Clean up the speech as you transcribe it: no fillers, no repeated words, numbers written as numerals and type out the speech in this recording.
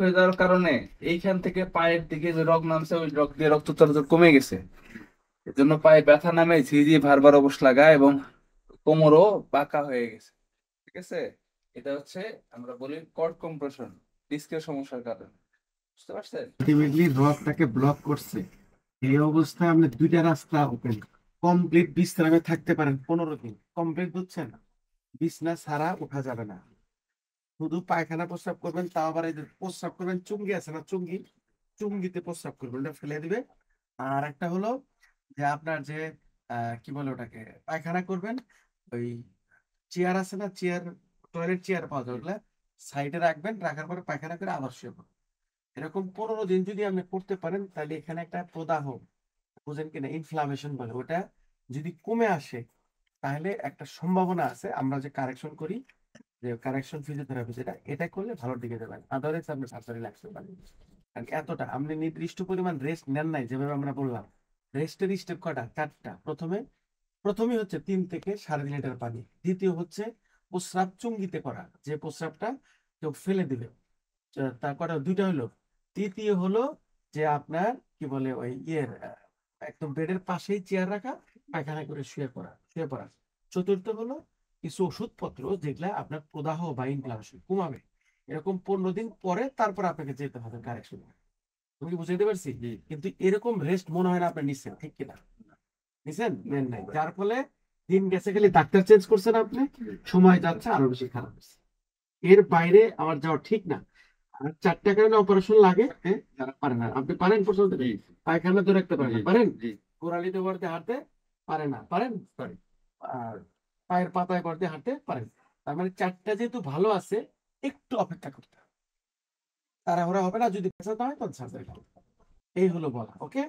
হয়ে যাওয়ার কারণে এইখান থেকে পায়ের দিকে যে রগ নামছে ওই রগ দিয়ে রক্ত চলাচল কমে গেছে। এর জন্য পায়ে ব্যথা নামে ঝিঝি ভারবার অবশ লাগা এবং কোমরও বাঁকা হয়ে গেছে। ঠিক আছে, এটা হচ্ছে আমরা বলি কর্ড কম্প্রেশন, ডিস্কের সমস্যার কারণে। বুঝতে পারছেন? আলটিমেটলি রথটাকে ব্লক করছে। এই অবস্থায় আপনি দুইটা রাস্তা ওপেন, কমপ্লিট বিশ্রামে থাকতে পারেন 15 দিন কমপ্লিট, বুঝছেন? বিছনা ছাড়া উঠা যাবে না, শুধু পায়খানা প্রস্রাব করবেন, তাও আবার এই যে প্রস্রাব করবেন চুঙ্গি আছে না, চুঙ্গি, চুঙ্গিতে প্রস্রাব করবেন, ওটা ফেলে দিবে। আর একটা হলো যে আপনার যে কি বলে ওটাকে, পায়খানা করবেন ওই চেয়ার আছে না, চেয়ার, টয়লেট চেয়ার পাওয়া যায়, ওগুলা সাইডে রাখবেন, রাখার পরে পায়খানা করে আবার শুয়ে পড়বেন। এরকম 15 দিন যদি আপনি করতে পারেন, তাহলে এখানে একটা প্রদাহ, বুঝেন কিনা, ইনফ্লামেশন বলে, ওটা যদি কমে আসে, তাহলে একটা সম্ভাবনা আছে আমরা যে কারেকশন করি, যে কারেকশন ফিজিওথেরাপি, যেটা এটা করলে ভালোর দিকে যাবেন, আদারওয়াইজ আপনি সার্জারি লাগতে পারেন। কারণ এতটা আপনি নির্দিষ্ট পরিমাণ রেস্ট নেন নাই, যেভাবে আমরা বললাম। রেস্টের স্টেপ কয়টা? 4টা। প্রথমে হচ্ছে 3 থেকে 3.5 লিটার পানি। দ্বিতীয় হচ্ছে প্রস্রাব চুঙ্গিতে করা, যে প্রস্রাবটা কেউ ফেলে দিবে, তার কটা, দুইটা হলো। তৃতীয় হলো যে আপনার কি বলে ওই ইয়ের একদম বেডের পাশেই চেয়ার রাখা, পায়খানা করে শুয়ে পড়া। চতুর্থ হলো কিছু ওষুধপত্র যেগুলা আপনার প্রদাহ বা ইনফ্লামেশন কমাবে। এরকম 15 দিন পরে তারপর আপনাকে যেতে হবে কারেকশন। তুমি কি বুঝাইতে পারছি? কিন্তু এরকম রেস্ট মনে হয় না আপনি নিচ্ছেন, ঠিক কিনা? নিছেন? নেন নাই, যার ফলে দিন গেছে, খালি ডাক্তার চেঞ্জ করছেন আপনি, সময় যাচ্ছে আরো বেশি খারাপ হচ্ছে। এর বাইরে আমার যাওয়া ঠিক না। আর 4টা কারণে অপারেশন লাগে, হ্যাঁ, যারা পারে না। আপনি পারেন পছন্দ, পায়খানা ধরে রাখতে পারেন না, পারেন গোড়ালিতে ভরতে হাঁটতে পারে না, পারেন, পারেন। আর পায়ের পাতায় ভরতে হাঁটতে পারেন। তার মানে 4টা যেহেতু ভালো আছে, একটু অপেক্ষা করতে হবে, তাড়াহুড়া হবে না, যদি পেছাতে হয় তখন সার্জারি। এই হলো বলা, ওকে।